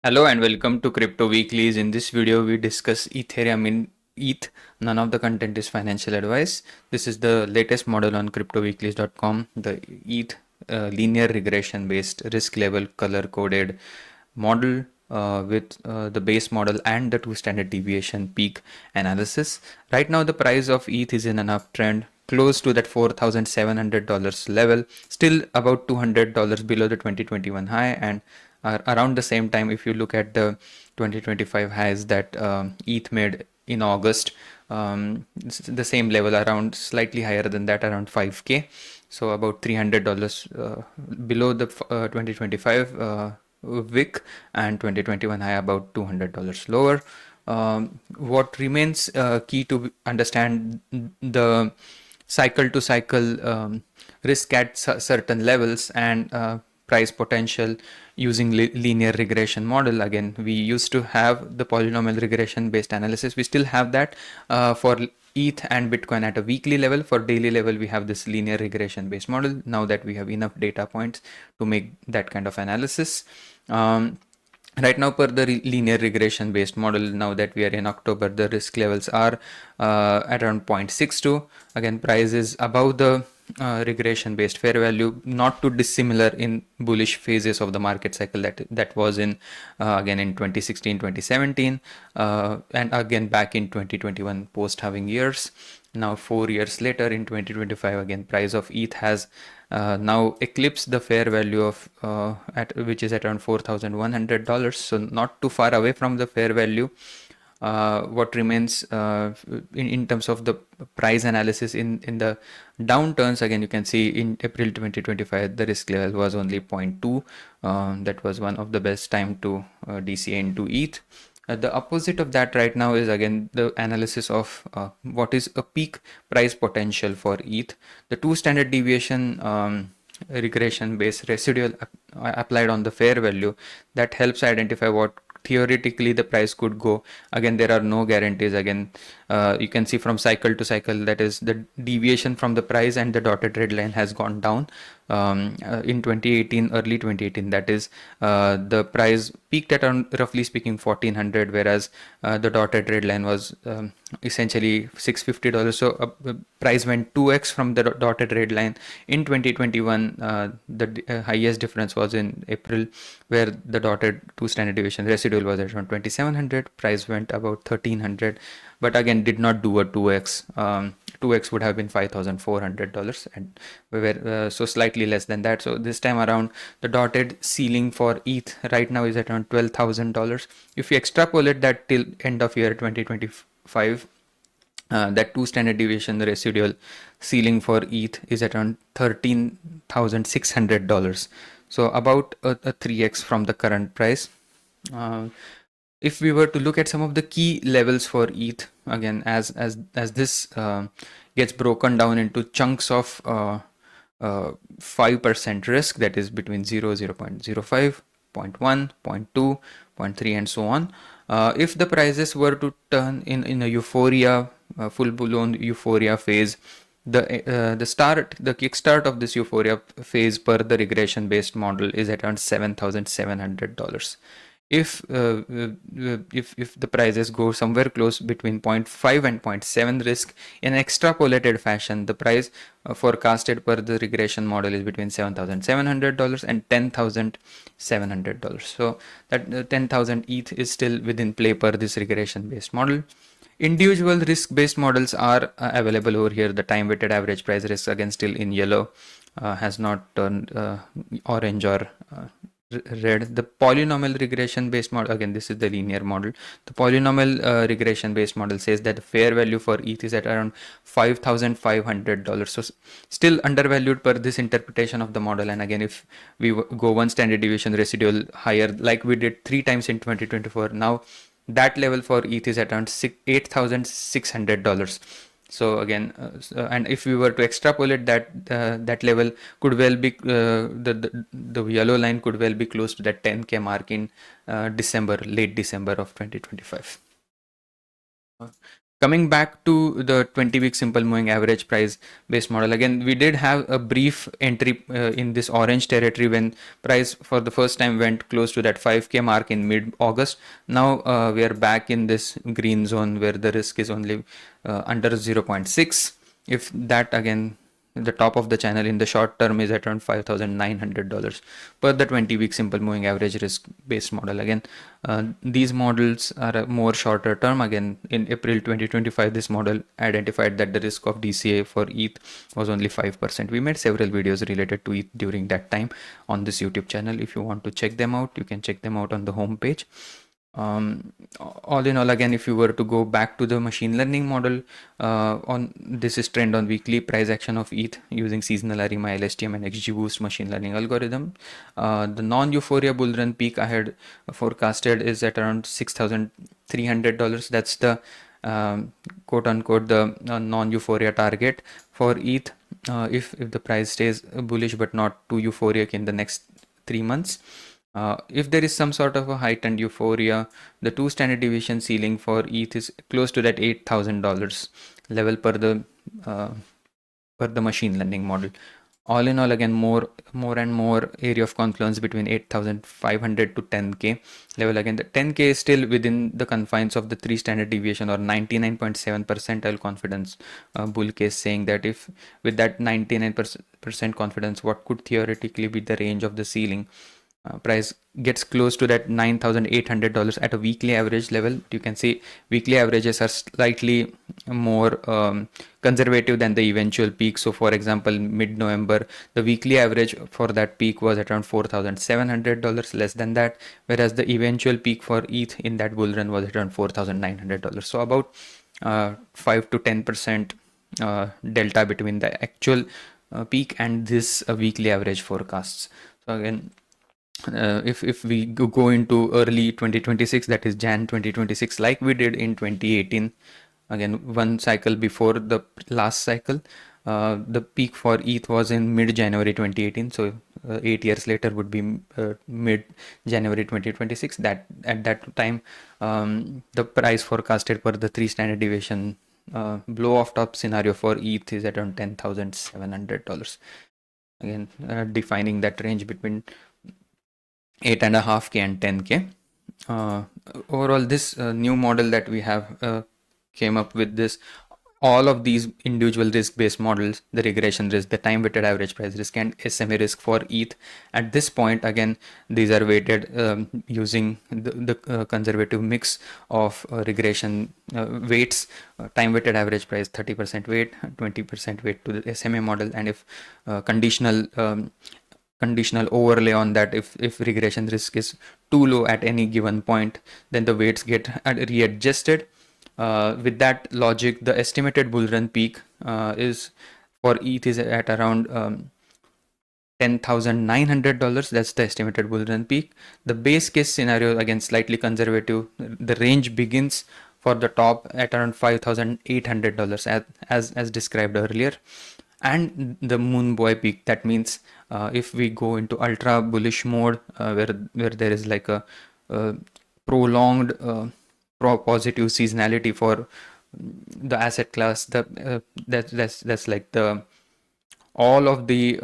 Hello and welcome to Crypto Weeklies. In this video, we discuss Ethereum in ETH. None of the content is financial advice. This is the latest model on cryptoweeklies.com, the ETH linear regression based risk level color coded model with the base model and the two standard deviation peak analysis. Right now, the price of ETH is in an uptrend close to that $4,700 level, still about $200 below the 2021 high, and around the same time, if you look at the 2025 highs that ETH made in August, the same level, around slightly higher than that, around 5K. So about $300 below the 2025 wick, and 2021 high about $200 lower. What remains key to understand the cycle to cycle risk at certain levels and price potential using linear regression model. Again, we used to have the polynomial regression based analysis. We still have that for ETH and Bitcoin at a weekly level. For daily level, we have this linear regression based model now that we have enough data points to make that kind of analysis. Right now, per the linear regression based model, now that we are in October, the risk levels are at around 0.62. Again, price is above the regression based fair value, not too dissimilar in bullish phases of the market cycle that was in again in 2016, 2017, and again back in 2021 post halving years. Now 4 years later in 2025, again price of ETH has now eclipsed the fair value of which is at around $4,100. So not too far away from the fair value. What remains in terms of the price analysis in the downturns, again you can see in April 2025 the risk level was only 0.2. That was one of the best time to DCA into ETH. The opposite of that right now is again the analysis of what is a peak price potential for ETH. The two standard deviation regression based residual applied on the fair value that helps identify what theoretically the price could go. Again, there are no guarantees. Again, you can see from cycle to cycle, that is the deviation from the price and the dotted red line has gone down. In 2018, early 2018, that is, the price peaked at around, roughly speaking, 1400, whereas the dotted red line was essentially $650. So price went 2x from the dotted red line. In 2021, the highest difference was in April, where the dotted two standard deviation residual was at around 2700. Price went about 1300, but again did not do a 2x. 2x would have been $5,400, and we were so slightly less than that. So this time around, the dotted ceiling for ETH right now is at around $12,000. If you extrapolate that till end of year 2025, that two standard deviation residual ceiling for ETH is at around $13,600. So about a 3x from the current price. If we were to look at some of the key levels for ETH, again, as this gets broken down into chunks of 5% risk, that is between 0, 0.05, 0.1, 0.2, 0.3, and so on. If the prices were to turn in a euphoria, full-blown euphoria phase, the kickstart of this euphoria phase per the regression based model is at around $7,700. If the prices go somewhere close between 0.5 and 0.7 risk in extrapolated fashion, the price forecasted per the regression model is between $7,700 and $10,700. So that 10,000 ETH is still within play per this regression based model. Individual risk based models are available over here. The time weighted average price risk, again still in yellow, has not turned orange or red. The polynomial regression based model, again this is the linear model. The polynomial regression based model says that the fair value for ETH is at around $5,500. So still undervalued per this interpretation of the model. And again, if we go one standard deviation residual higher, like we did 3 times in 2024, now that level for ETH is at around $8,600. So again, and if we were to extrapolate that, that level could well be the yellow line could well be close to that 10K mark in late December of 2025. Coming back to the 20-week simple moving average price based model, again, we did have a brief entry in this orange territory when price for the first time went close to that 5K mark in mid-August. Now we are back in this green zone where the risk is only under 0.6. If that, again, the top of the channel in the short term is at around $5,900 per the 20-week simple moving average risk based model. Again, these models are a more shorter term. Again, in April 2025, this model identified that the risk of DCA for ETH was only 5%. We made several videos related to ETH during that time on this YouTube channel. If you want to check them out, you can check them out on the home page. All in all, again, if you were to go back to the machine learning model, on this is trend on weekly price action of ETH using seasonal ARIMA, LSTM and XGBoost machine learning algorithm. The non-euphoria bull run peak I had forecasted is at around $6,300. That's the quote unquote the non-euphoria target for ETH if the price stays bullish but not too euphoric in the next 3 months. If there is some sort of a heightened euphoria, the 2 standard deviation ceiling for ETH is close to that $8,000 level uh, per the machine learning model. All in all, again, more and more area of confluence between 8,500 to 10K level. Again, the 10K is still within the confines of the 3 standard deviation or 99.7 percentile confidence bull case, saying that if with that 99% confidence, what could theoretically be the range of the ceiling? Price gets close to that $9,800 at a weekly average level. You can see weekly averages are slightly more conservative than the eventual peak. So for example, mid-November, the weekly average for that peak was around $4,700, less than that, whereas the eventual peak for ETH in that bull run was around $4,900. So about 5 to 10% delta between the actual peak and this weekly average forecasts. So again, if we go into early 2026, that is Jan 2026, like we did in 2018, again one cycle before the last cycle, the peak for ETH was in mid-January 2018. So 8 years later would be mid-January 2026. That at that time, the price forecasted per the 3 standard deviation blow off top scenario for ETH is around $10,700. Again, defining that range between 8.5K and 10K. Overall, this new model that we have came up with this, all of these individual risk-based models, the regression risk, the time-weighted average price risk, and SMA risk for ETH. At this point, again, these are weighted using the conservative mix of regression weights, time-weighted average price, 30% weight, 20% weight to the SMA model, and if conditional overlay on that, if regression risk is too low at any given point, then the weights get readjusted. With that logic, the estimated bull run peak is for ETH is at around $10,900. That's the estimated bull run peak. The base case scenario, again slightly conservative, the range begins for the top at around $5,800 as described earlier, and the moon boy peak. That means if we go into ultra bullish mode, where there is like a prolonged positive seasonality for the asset class, that's like the all of the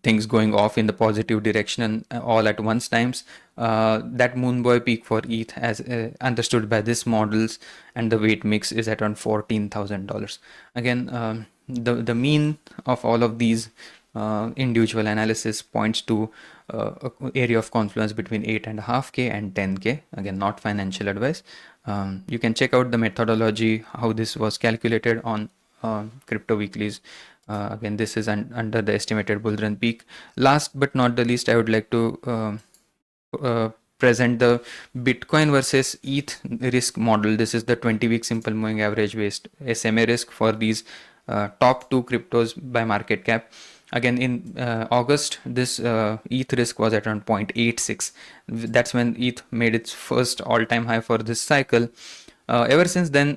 things going off in the positive direction all at once times, that moon boy peak for ETH as understood by this models and the weight mix is at around $14,000. Again, the mean of all of these individual analysis points to area of confluence between 8.5K and 10K. Again, not financial advice. You can check out the methodology, how this was calculated on Crypto Weeklies. Again, this is under the estimated bull run peak. Last but not the least, I would like to present the Bitcoin versus ETH risk model. This is the 20-week simple moving average based SMA risk for these top 2 cryptos by market cap. Again, in August, this ETH risk was at around 0.86. That's when ETH made its first all-time high for this cycle. Ever since then,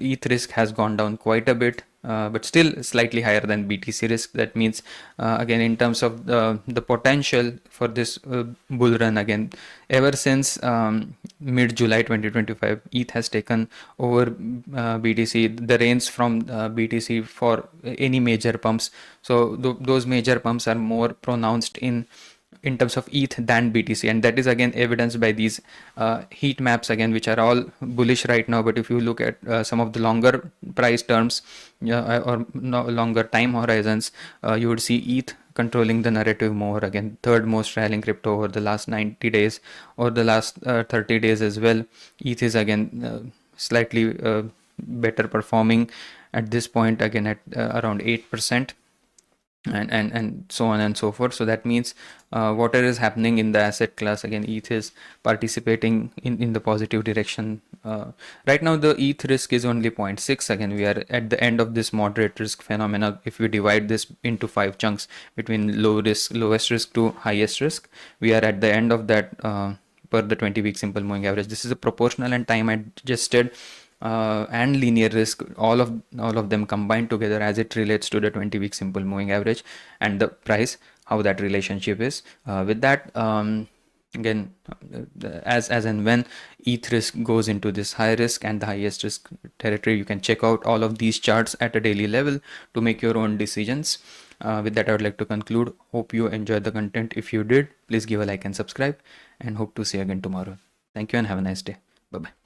ETH risk has gone down quite a bit. but still slightly higher than BTC risk. That means again, in terms of the potential for this bull run, again, ever since mid July 2025, ETH has taken over BTC, the reins from BTC for any major pumps. So those major pumps are more pronounced in terms of ETH than BTC, and that is again evidenced by these heat maps again, which are all bullish right now. But if you look at some of the longer price terms or longer time horizons, you would see ETH controlling the narrative more. Again, third most rallying crypto over the last 90 days or the last 30 days as well. ETH is again slightly better performing at this point, again at around 8%. And so on and so forth. So that means whatever is happening in the asset class, again, ETH is participating in the positive direction. Right now, the ETH risk is only 0.6. Again, we are at the end of this moderate risk phenomena. If we divide this into 5 chunks between lowest risk to highest risk, we are at the end of that per the 20-week simple moving average. This is a proportional and time adjusted and linear risk, all of them combined together as it relates to the 20-week simple moving average and the price, how that relationship is. With that, again, as and when ETH risk goes into this high risk and the highest risk territory, you can check out all of these charts at a daily level to make your own decisions. With that, I would like to conclude. Hope you enjoyed the content. If you did, please give a like and subscribe, and hope to see you again tomorrow. Thank you and have a nice day. Bye bye.